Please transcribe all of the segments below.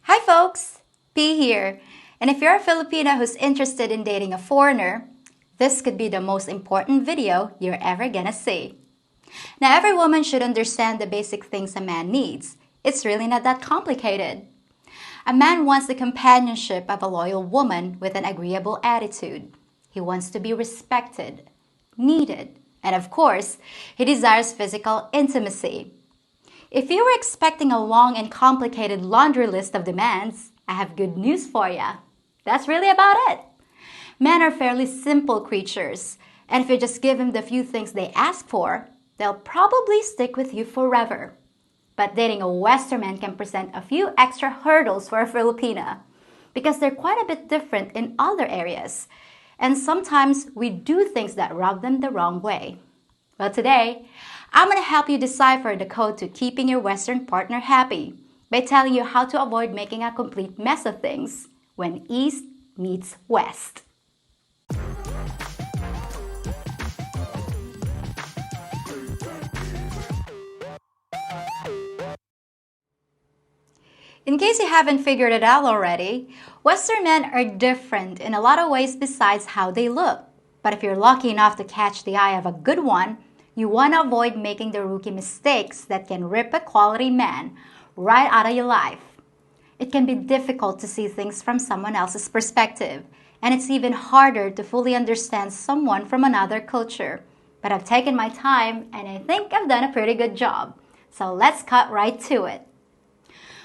Hi folks, P here. And if you're a Filipina who's interested in dating a foreigner, this could be the most important video you're ever gonna see. Now every woman should understand the basic things a man needs. It's really not that complicated. A man wants the companionship of a loyal woman with an agreeable attitude. He wants to be respected, needed, and of course, he desires physical intimacy. If you were expecting a long and complicated laundry list of demands, I have good news for you. That's really about it. Men are fairly simple creatures, and if you just give them the few things they ask for, they'll probably stick with you forever. But dating a Western man can present a few extra hurdles for a Filipina because they're quite a bit different in other areas, and sometimes we do things that rub them the wrong way. Well, today, I'm going to help you decipher the code to keeping your Western partner happy by telling you how to avoid making a complete mess of things when East meets West. In case you haven't figured it out already, Western men are different in a lot of ways besides how they look. But if you're lucky enough to catch the eye of a good one, you want to avoid making the rookie mistakes that can rip a quality man right out of your life. It can be difficult to see things from someone else's perspective, and it's even harder to fully understand someone from another culture. But I've taken my time, and I think I've done a pretty good job. So let's cut right to it.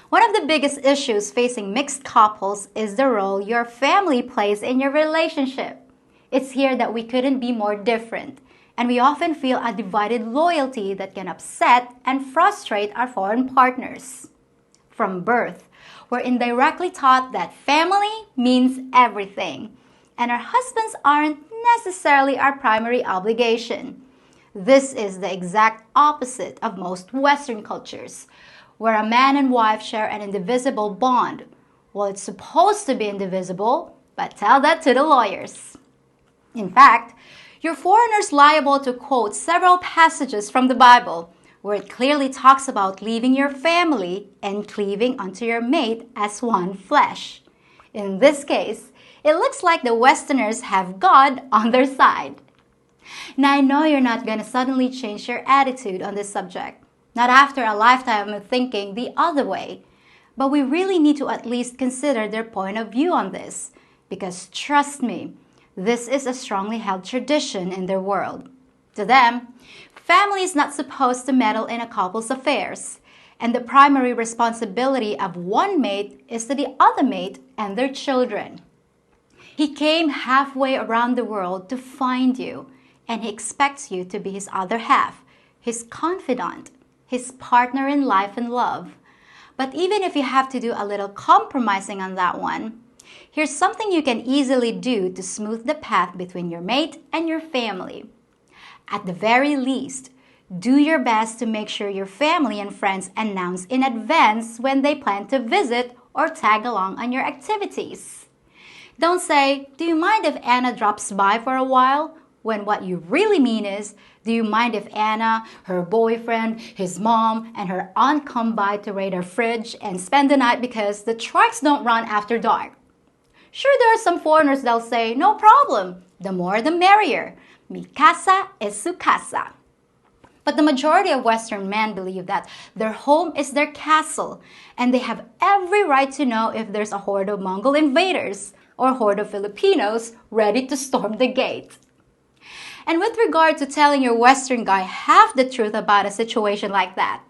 One of the biggest issues facing mixed couples is the role your family plays in your relationship. It's here that we couldn't be more different, and we often feel a divided loyalty that can upset and frustrate our foreign partners. From birth, we're indirectly taught that family means everything, and our husbands aren't necessarily our primary obligation. This is the exact opposite of most Western cultures, where a man and wife share an indivisible bond. Well, it's supposed to be indivisible, but tell that to the lawyers. In fact, your foreigner's liable to quote several passages from the Bible where it clearly talks about leaving your family and cleaving unto your mate as one flesh. In this case, it looks like the Westerners have God on their side. Now, I know you're not going to suddenly change your attitude on this subject, not after a lifetime of thinking the other way, but we really need to at least consider their point of view on this, because trust me, this is a strongly held tradition in their world. To them, family is not supposed to meddle in a couple's affairs, and the primary responsibility of one mate is to the other mate and their children. He came halfway around the world to find you, and he expects you to be his other half, his confidant, his partner in life and love. But even if you have to do a little compromising on that one, here's something you can easily do to smooth the path between your mate and your family. At the very least, do your best to make sure your family and friends announce in advance when they plan to visit or tag along on your activities. Don't say, "Do you mind if Anna drops by for a while?" when what you really mean is, "Do you mind if Anna, her boyfriend, his mom, and her aunt come by to raid our fridge and spend the night because the trucks don't run after dark?" Sure, there are some foreigners that'll say, "No problem, the more the merrier. Mi casa es su casa." But the majority of Western men believe that their home is their castle, and they have every right to know if there's a horde of Mongol invaders or a horde of Filipinos ready to storm the gate. And with regard to telling your Western guy half the truth about a situation like that,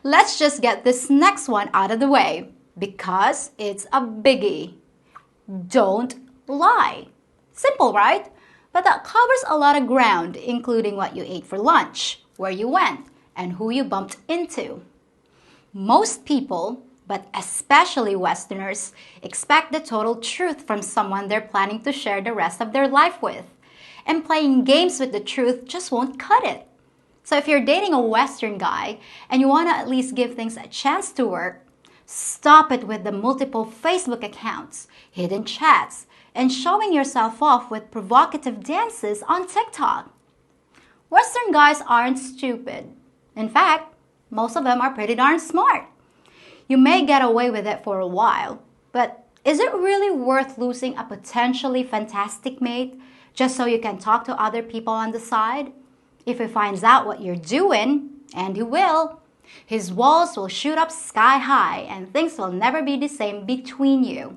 let's just get this next one out of the way, because it's a biggie. Don't lie. Simple, right? But that covers a lot of ground, including what you ate for lunch, where you went, and who you bumped into. Most people, but especially Westerners, expect the total truth from someone they're planning to share the rest of their life with. And playing games with the truth just won't cut it. So if you're dating a Western guy and you want to at least give things a chance to work, stop it with the multiple Facebook accounts, hidden chats, and showing yourself off with provocative dances on TikTok. Western guys aren't stupid. In fact, most of them are pretty darn smart. You may get away with it for a while, but is it really worth losing a potentially fantastic mate just so you can talk to other people on the side? If he finds out what you're doing, and he will, his walls will shoot up sky high and things will never be the same between you.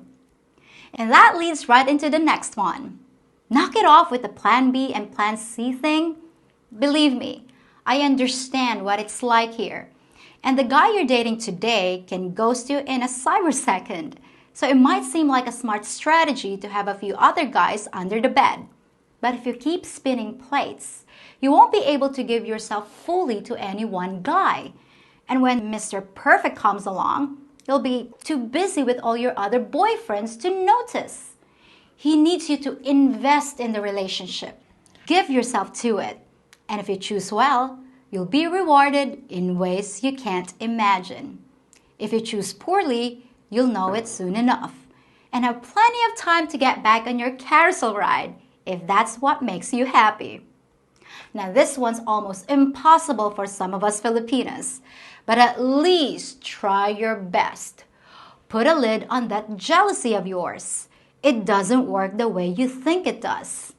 And that leads right into the next one. Knock it off with the plan B and plan C thing. Believe me, I understand what it's like here. And the guy you're dating today can ghost you in a cybersecond. So it might seem like a smart strategy to have a few other guys under the bed. But if you keep spinning plates, you won't be able to give yourself fully to any one guy. And when Mr. Perfect comes along, you'll be too busy with all your other boyfriends to notice. He needs you to invest in the relationship. Give yourself to it. And if you choose well, you'll be rewarded in ways you can't imagine. If you choose poorly, you'll know it soon enough and have plenty of time to get back on your carousel ride if that's what makes you happy. Now, this one's almost impossible for some of us Filipinas, but at least try your best. Put a lid on that jealousy of yours. It doesn't work the way you think it does.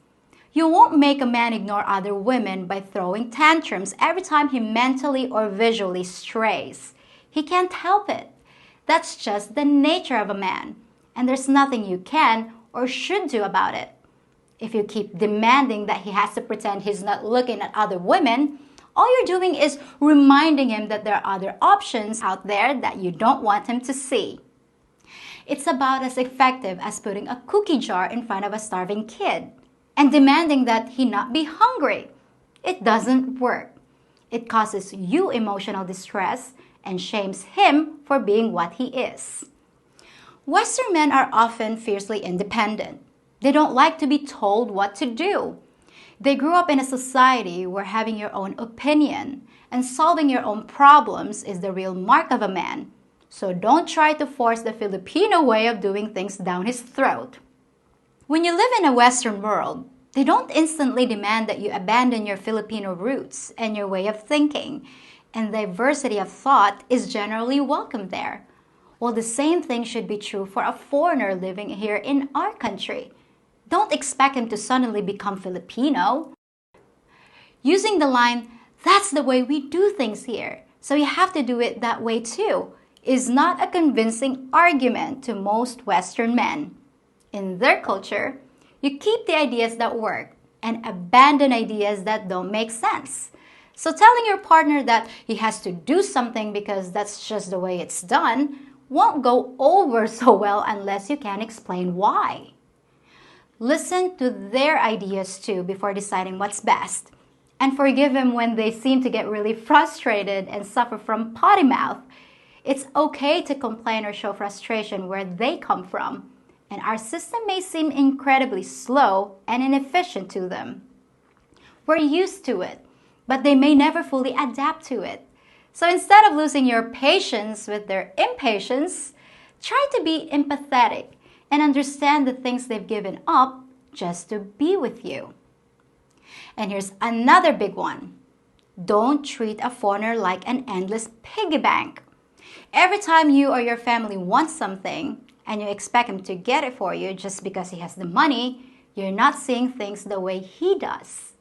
You won't make a man ignore other women by throwing tantrums every time he mentally or visually strays. He can't help it. That's just the nature of a man, and there's nothing you can or should do about it. If you keep demanding that he has to pretend he's not looking at other women, all you're doing is reminding him that there are other options out there that you don't want him to see. It's about as effective as putting a cookie jar in front of a starving kid and demanding that he not be hungry. It doesn't work. It causes you emotional distress and shames him for being what he is. Western men are often fiercely independent. They don't like to be told what to do. They grew up in a society where having your own opinion and solving your own problems is the real mark of a man. So don't try to force the Filipino way of doing things down his throat. When you live in a Western world, they don't instantly demand that you abandon your Filipino roots and your way of thinking, and diversity of thought is generally welcome there. Well, the same thing should be true for a foreigner living here in our country. Don't expect him to suddenly become Filipino. Using the line, "That's the way we do things here, so you have to do it that way too," is not a convincing argument to most Western men. In their culture, you keep the ideas that work and abandon ideas that don't make sense. So telling your partner that he has to do something because that's just the way it's done won't go over so well unless you can explain why. Listen to their ideas too before deciding what's best. And forgive them when they seem to get really frustrated and suffer from potty mouth. It's okay to complain or show frustration where they come from. And our system may seem incredibly slow and inefficient to them. We're used to it, but they may never fully adapt to it. So instead of losing your patience with their impatience, try to be empathetic and understand the things they've given up just to be with you. And here's another big one. Don't treat a foreigner like an endless piggy bank. Every time you or your family wants something and you expect him to get it for you just because he has the money, you're not seeing things the way he does.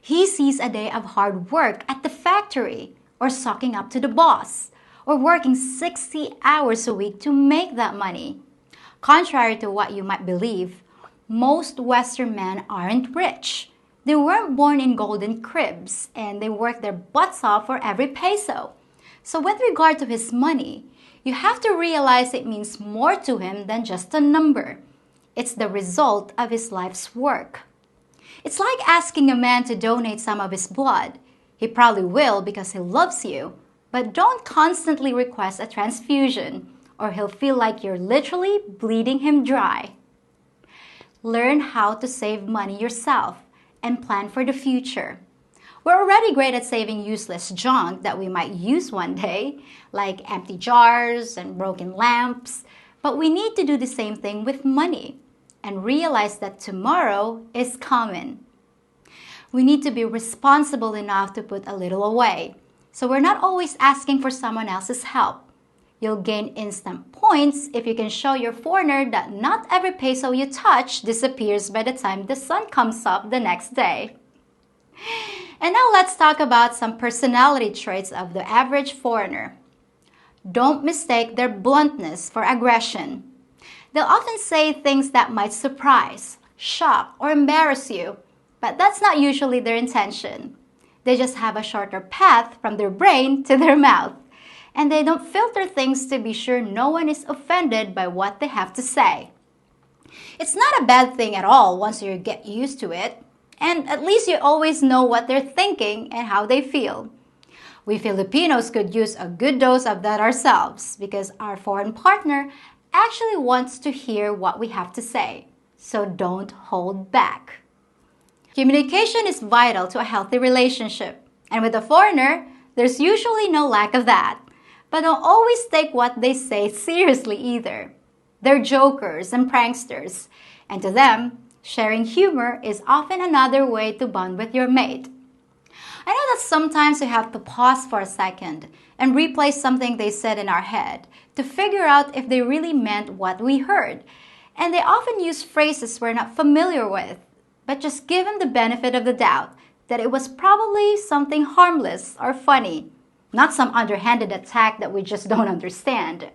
He sees a day of hard work at the factory or sucking up to the boss or working 60 hours a week to make that money. Contrary to what you might believe, most Western men aren't rich. They weren't born in golden cribs and they work their butts off for every peso. So with regard to his money, you have to realize it means more to him than just a number. It's the result of his life's work. It's like asking a man to donate some of his blood. He probably will because he loves you, but don't constantly request a transfusion or he'll feel like you're literally bleeding him dry. Learn how to save money yourself and plan for the future. We're already great at saving useless junk that we might use one day, like empty jars and broken lamps, but we need to do the same thing with money and realize that tomorrow is coming. We need to be responsible enough to put a little away, so we're not always asking for someone else's help. You'll gain instant points if you can show your foreigner that not every peso you touch disappears by the time the sun comes up the next day. And now let's talk about some personality traits of the average foreigner. Don't mistake their bluntness for aggression. They'll often say things that might surprise, shock, or embarrass you, but that's not usually their intention. They just have a shorter path from their brain to their mouth, and they don't filter things to be sure no one is offended by what they have to say. It's not a bad thing at all once you get used to it, and at least you always know what they're thinking and how they feel. We Filipinos could use a good dose of that ourselves because our foreign partner actually wants to hear what we have to say, so don't hold back. Communication is vital to a healthy relationship, and with a foreigner, there's usually no lack of that. But don't always take what they say seriously either. They're jokers and pranksters, and to them, sharing humor is often another way to bond with your mate. I know that sometimes we have to pause for a second and replay something they said in our head to figure out if they really meant what we heard. And they often use phrases we're not familiar with, but just give them the benefit of the doubt that it was probably something harmless or funny, not some underhanded attack that we just don't understand.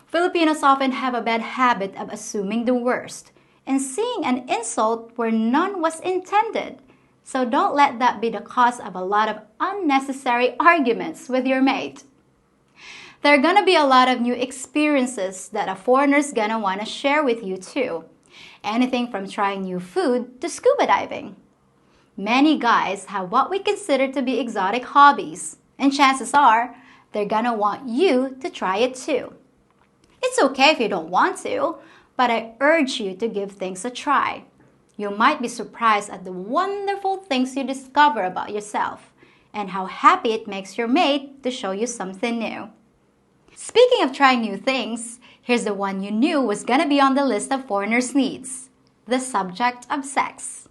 Filipinos often have a bad habit of assuming the worst and seeing an insult where none was intended. So don't let that be the cause of a lot of unnecessary arguments with your mate. There are gonna be a lot of new experiences that a foreigner's gonna wanna share with you too. Anything from trying new food to scuba diving. Many guys have what we consider to be exotic hobbies, and chances are they're gonna want you to try it too. It's okay if you don't want to, but I urge you to give things a try. You might be surprised at the wonderful things you discover about yourself and how happy it makes your mate to show you something new. Speaking of trying new things, here's the one you knew was gonna be on the list of foreigners' needs: the subject of sex.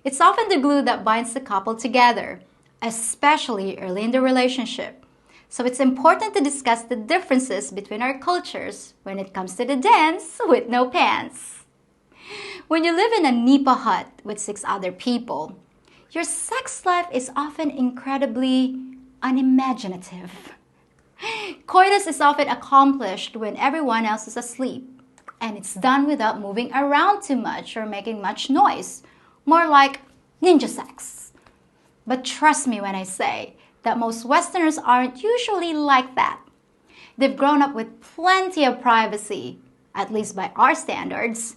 It's often the glue that binds the couple together, especially early in the relationship. So it's important to discuss the differences between our cultures when it comes to the dance with no pants. When you live in a nipa hut with 6 other people, your sex life is often incredibly unimaginative. Coitus is often accomplished when everyone else is asleep, and it's done without moving around too much or making much noise, more like ninja sex. But trust me when I say that most Westerners aren't usually like that. They've grown up with plenty of privacy, at least by our standards.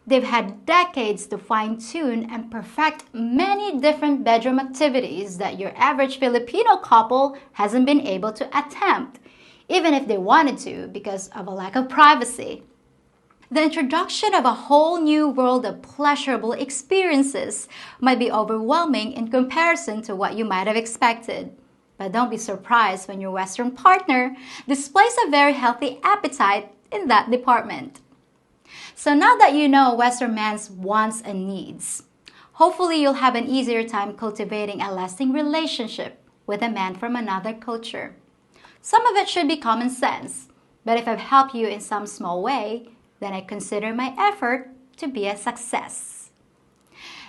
They've had decades to fine-tune and perfect many different bedroom activities that your average Filipino couple hasn't been able to attempt, even if they wanted to because of a lack of privacy. The introduction of a whole new world of pleasurable experiences might be overwhelming in comparison to what you might have expected. But don't be surprised when your Western partner displays a very healthy appetite in that department. So now that you know a Western man's wants and needs, hopefully you'll have an easier time cultivating a lasting relationship with a man from another culture. Some of it should be common sense, but if I've helped you in some small way, then I consider my effort to be a success.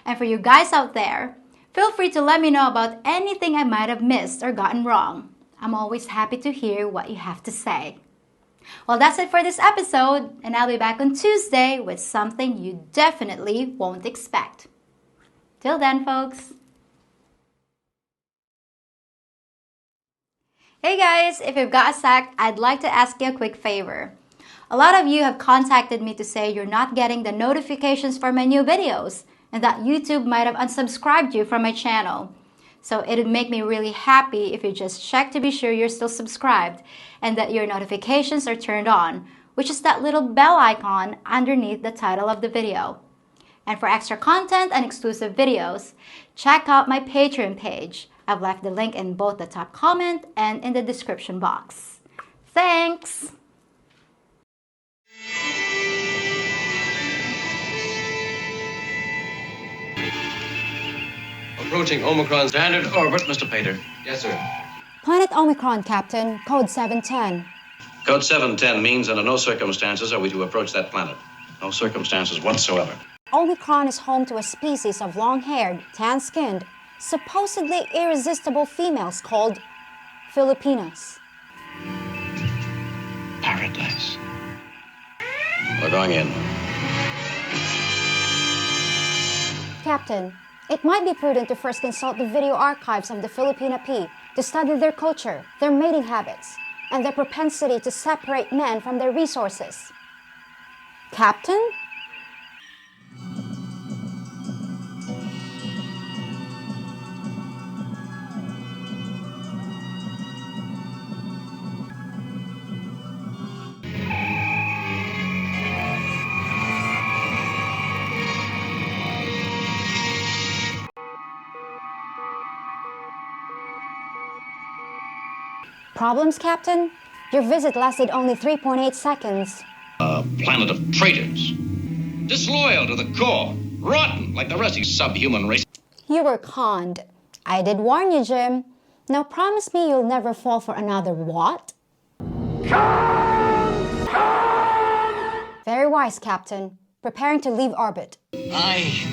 And for you guys out there, feel free to let me know about anything I might have missed or gotten wrong. I'm always happy to hear what you have to say. Well, that's it for this episode, and I'll be back on Tuesday with something you definitely won't expect. Till then, folks. Hey guys, if you've got a sec, I'd like to ask you a quick favor. A lot of you have contacted me to say you're not getting the notifications for my new videos and that YouTube might have unsubscribed you from my channel. So it'd make me really happy if you just check to be sure you're still subscribed and that your notifications are turned on, which is that little bell icon underneath the title of the video. And for extra content and exclusive videos, check out my Patreon page. I've left the link in both the top comment and in the description box. Thanks! Approaching Omicron standard orbit, Mr. Painter. Yes, sir. Planet Omicron, Captain. Code 710. Code 710 means under no circumstances are we to approach that planet. No circumstances whatsoever. Omicron is home to a species of long-haired, tan-skinned, supposedly irresistible females called Filipinas. Paradise. We're going in. Captain, it might be prudent to first consult the video archives of the Filipina P to study their culture, their mating habits, and their propensity to separate men from their resources. Captain? Problems, Captain? Your visit lasted only 3.8 seconds. A planet of traitors. Disloyal to the core. Rotten like the rest of you subhuman race. You were conned. I did warn you, Jim. Now promise me you'll never fall for another what? Very wise, Captain. Preparing to leave orbit. I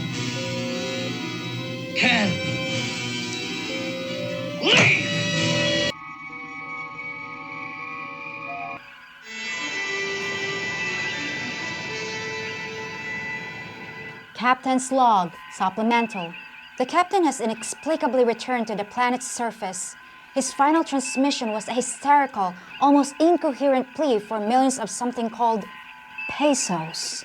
can leave. Captain's log, supplemental. The captain has inexplicably returned to the planet's surface. His final transmission was a hysterical, almost incoherent plea for millions of something called pesos.